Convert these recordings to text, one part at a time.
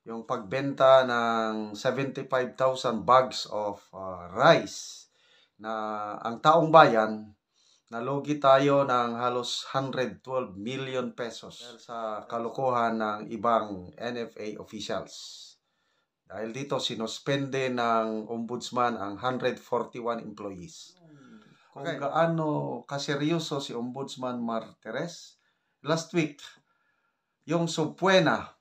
yung pagbenta ng 75,000 bags of rice na ang taong bayan nalugi tayo ng halos 112 million pesos dahil sa kalokohan ng ibang NFA officials. Dahil dito, sinuspende ng ombudsman ang 141 employees. Kung gaano kaseryoso si Ombudsman Martires, last week, yung subpoena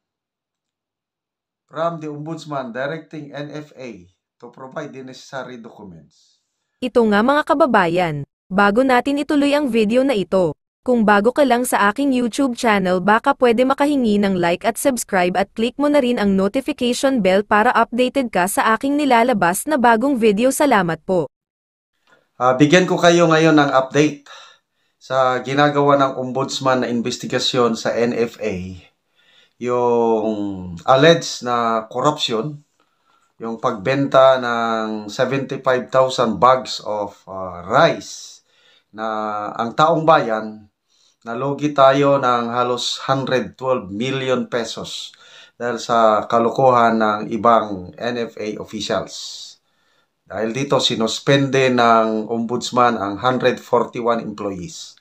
from the Ombudsman directing NFA to provide the necessary documents. Ito nga mga kababayan, bago natin ituloy ang video na ito, kung bago ka lang sa aking YouTube channel baka pwede makahingi ng like at subscribe at click mo na rin ang notification bell para updated ka sa aking nilalabas na bagong video. Salamat po. Bigyan ko kayo ngayon ng update sa ginagawa ng Ombudsman na investigasyon sa NFA, yung alleged na corruption, yung pagbenta ng 75,000 bags of rice na ang taong bayan nalugi tayo ng halos 112 million pesos dahil sa kalokohan ng ibang NFA officials. Dahil dito, sinuspende ng ombudsman ang 141 employees.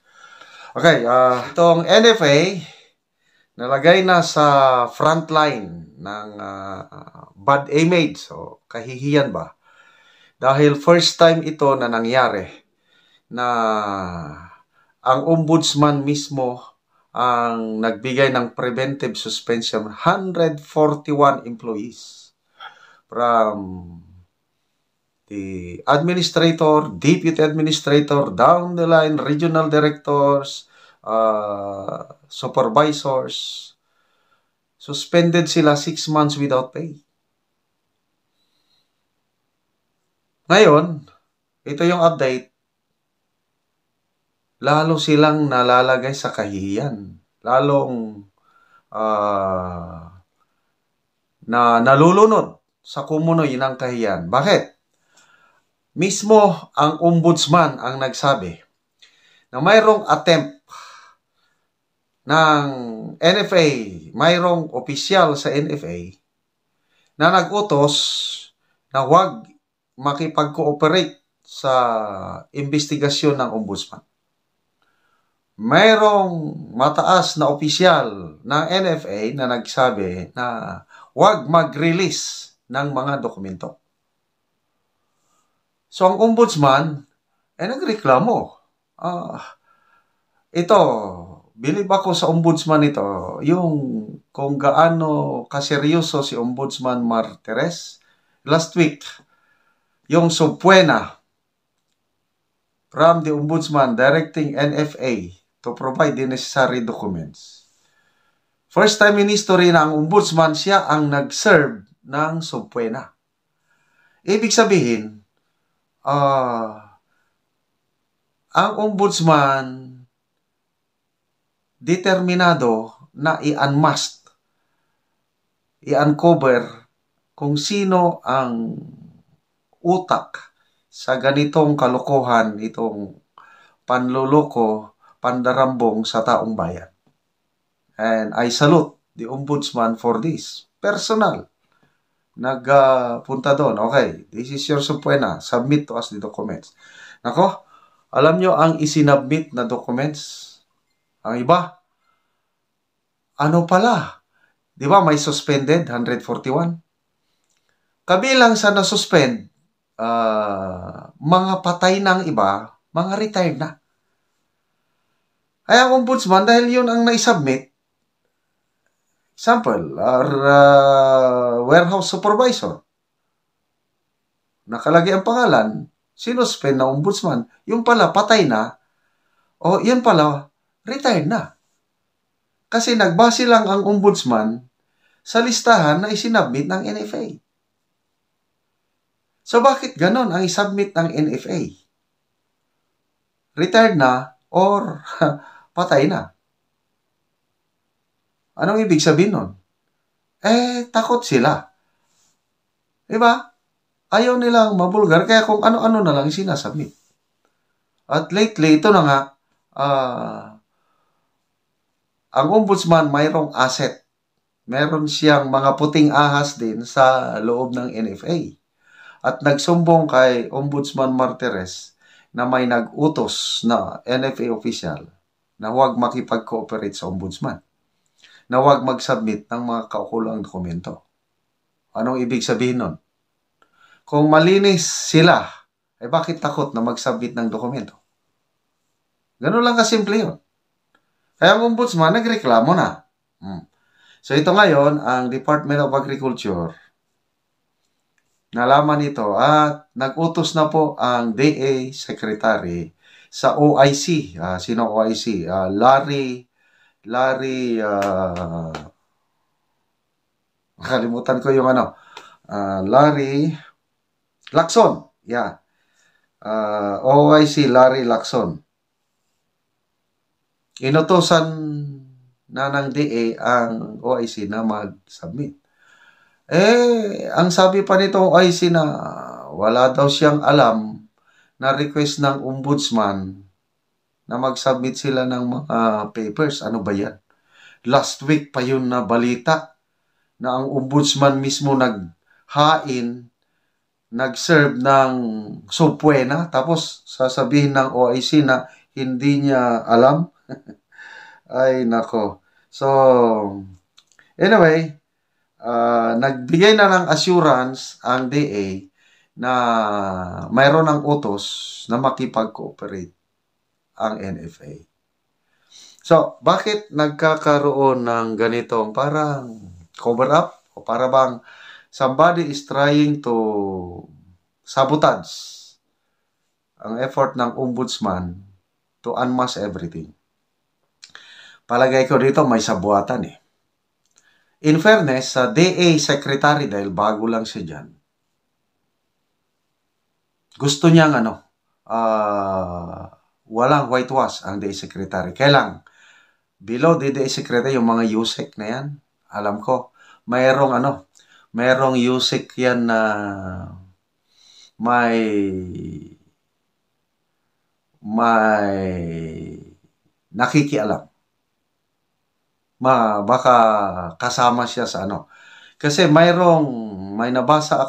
Okay, itong NFA nalagay na sa frontline ng bad image. So, kahihiyan ba? Dahil first time ito na nangyari na ang ombudsman mismo ang nagbigay ng preventive suspension 141 employees from the administrator, deputy administrator, down the line, regional directors, supervisors. Suspended sila 6 months without pay. Ngayon, ito yung update. Lalo silang nalalagay sa kahihiyan. Lalong na nalulunod sa kumunoy ng kahihiyan. Bakit? Mismo ang ombudsman ang nagsabi na mayroong attempt ng NFA, mayroong opisyal sa NFA na nag-utos na huwag makipag-cooperate sa investigasyon ng ombudsman. Mayroong mataas na opisyal ng NFA na nagsabi na huwag mag-release ng mga dokumento. So, ang ombudsman ay nagreklamo. Ito, bilib ako sa ombudsman ito, yung kung gaano kaseryoso si Ombudsman Martires. Last week, yung subpoena from the Ombudsman directing NFA to provide the necessary documents. First time in history na ang ombudsman siya ang nag-serve ng subpoena. Ibig sabihin, ang ombudsman determinado na i-unmask, i-uncover kung sino ang utak sa ganitong kalokohan, itong panluloko, pandarambong sa taong bayan. And I salute the ombudsman for this. Personal. Nagpunta doon. Okay, this is your subpoena. Submit to us the documents. Nako, alam nyo ang isinubmit na documents? Ang iba, ano pala? Di ba may suspended, 141? Kabilang sa na-suspend, mga patay ng iba, mga retired na. Ay ang ombudsman, dahil yun ang naisubmit, example, warehouse supervisor. Nakalagay ang pangalan, sinuspend na ombudsman. Yung pala, patay na. O yun pala, retired na. Kasi nagbase lang ang ombudsman sa listahan na isinubmit ng NFA. So bakit ganon ang isubmit ng NFA? Retired na or patay na? Anong ibig sabihin nun? Takot sila. Diba? Ayaw nilang mabulgar, kaya kung ano-ano na lang sinasubmit. At lately, ito na nga, ang ombudsman mayroong asset meron siyang mga puting ahas din sa loob ng NFA. At nagsumbong kay Ombudsman Martires na may nag-utos na NFA official na huwag makipag-cooperate sa ombudsman, na huwag mag-submit ng mga kaukulang dokumento. Anong ibig sabihin nun? Kung malinis sila, bakit takot na mag-submit ng dokumento? Ganun lang kasimple yun. Kaya ang ombudsman nagreklamo na. So ito ngayon, ang Department of Agriculture, nalaman ito at nag-utos na po ang DA Secretary sa OIC. Sino OIC? Nakalimutan ko yung Larry Lacson. Yeah. OIC Larry Lacson. Inutosan na ng DA ang OIC na mag-submit. Ang sabi pa nitong OIC na wala daw siyang alam na request ng ombudsman na mag-submit sila ng mga papers. Ano ba yan? Last week pa yun na balita na ang ombudsman mismo naghain, nag-serve ng subpoena, tapos sasabihin ng OIC na hindi niya alam. Ay, nako. So, anyway, nagbigay na ng assurance ang DA na mayroon ng utos na makipag-cooperate ang NFA. So, bakit nagkakaroon ng ganitong parang cover up? O para bang somebody is trying to sabotage ang effort ng ombudsman to unmask everything? Palagay ko dito may sabuatan . In fairness, sa DA Secretary, dahil bago lang siya dyan, gusto niyang walang whitewash ang DA Secretary. Kailang, below the DA Secretary, yung mga USEC na yan, alam ko, mayroong USEC yan na may nakikialam. Baka kasama siya sa Kasi may nabasa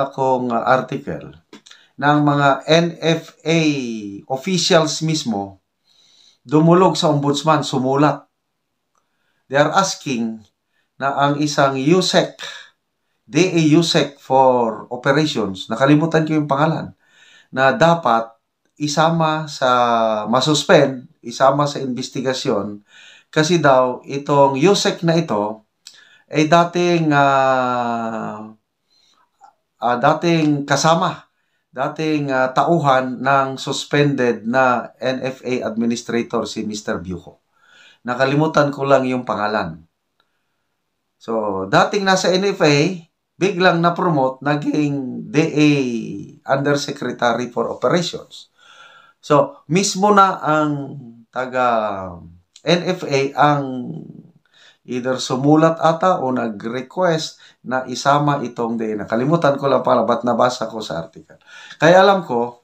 akong article ng mga NFA officials mismo dumulog sa ombudsman, sumulat. They are asking na ang isang USEC, DA USEC for operations, nakalimutan ko yung pangalan, na dapat isama sa masuspend, isama sa investigasyon kasi daw itong USEC na ito ay dating kasama, dating tauhan ng suspended na NFA administrator si Mr. Bucco. Nakalimutan ko lang yung pangalan. So, dating nasa NFA, biglang na-promote, naging DA Undersecretary for Operations. So, mismo na ang taga-NFA ang either sumulat ata o nag-request na isama itong DA. Nakalimutan ko lang pala, ba't nabasa ko sa article. Kaya alam ko,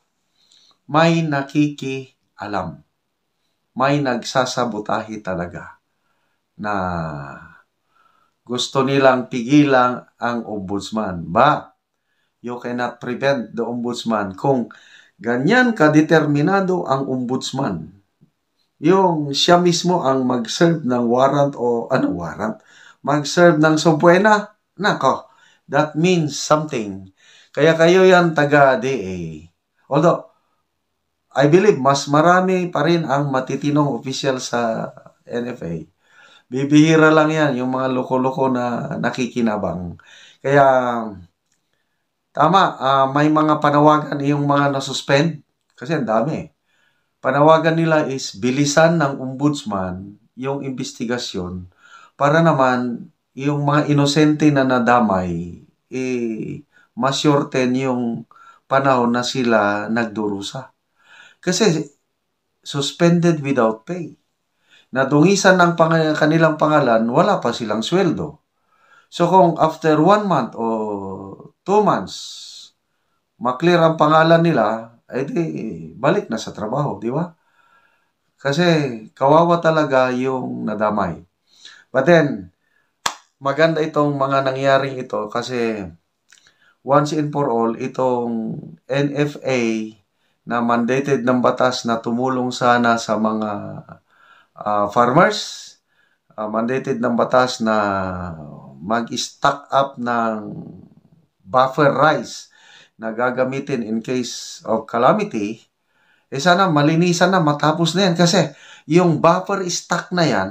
may nakikialam. May nagsasabotahi talaga na gusto nilang pigilan ang ombudsman. But, you cannot prevent the ombudsman kung ganyan kadeterminado ang ombudsman. Yung siya mismo ang mag-serve ng warrant o mag-serve ng subpoena. Nako, that means something. Kaya kayo yan taga-DA. Although, I believe mas marami pa rin ang matitinong official sa NFA. Bibihira lang yan, yung mga loko-loko na nakikinabang. Kaya, tama, may mga panawagan yung mga nasuspend. Kasi ang dami. Panawagan nila is bilisan ng ombudsman yung investigasyon para naman yung mga inosente na nadamay, masyurten yung panahon na sila nagdurusa. Kasi suspended without pay. Nadungisan ng kanilang pangalan, wala pa silang sweldo. So kung after 1 month o 2 months, maklear ang pangalan nila, di balik na sa trabaho, di ba? Kasi kawawa talaga yung nadamay. But then, maganda itong mga nangyaring ito kasi once and for all, itong NFA na mandated ng batas na tumulong sana sa mga farmers, mandated ng batas na mag-stock up ng buffer rice na gagamitin in case of calamity, sana malinisan na, matapos na yan. Kasi yung buffer stock na yan,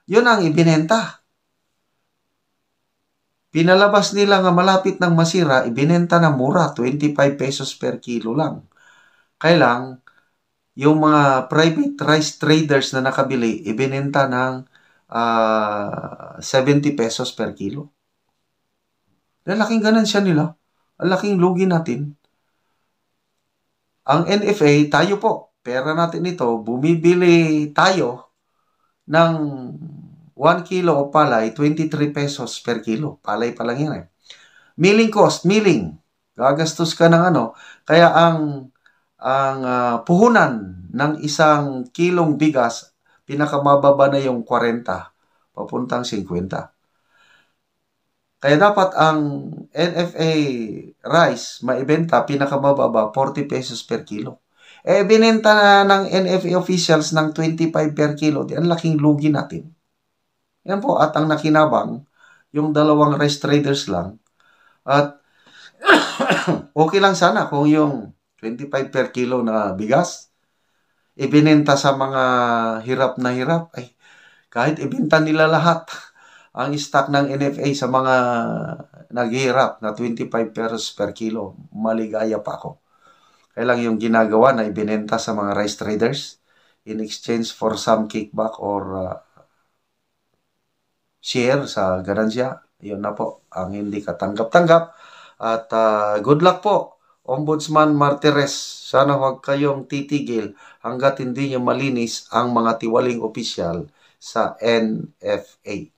yun ang ibinenta. Pinalabas nila nga malapit ng masira, ibinenta na mura, 25 pesos per kilo lang. Kailang, yung mga private rice traders na nakabili, ibinenta ng 70 pesos per kilo. Ang laking ganansya nila. Ang laking lugi natin. Ang NFA, tayo po, pera natin ito, bumibili tayo ng 1 kilo o palay, 23 pesos per kilo. Palay pa lang yan eh. Milling cost, milling. Gagastos ka ng ano. Kaya ang puhunan ng isang kilong bigas, pinakamababa na yung 40, papuntang 50. Kaya dapat ang NFA rice maibenta pinakamababa 40 pesos per kilo. Binenta na ng NFA officials ng 25 per kilo. Di ang laking lugi natin. Yan po, at ang nakinabang, yung dalawang rice traders lang. At okay lang sana kung yung 25 per kilo na bigas, ibinenta sa mga hirap na hirap. Ay, kahit ibenta nila lahat ang stock ng NFA sa mga naghihirap na 25 pesos per kilo, maligaya pa ako. Kaya lang yung ginagawa na ibinenta sa mga rice traders in exchange for some kickback or share sa ganansya. Yun na po ang hindi katanggap-tanggap. At good luck po, Ombudsman Martires. Sana huwag kayong titigil hanggat hindi nyo malinis ang mga tiwaling opisyal sa NFA.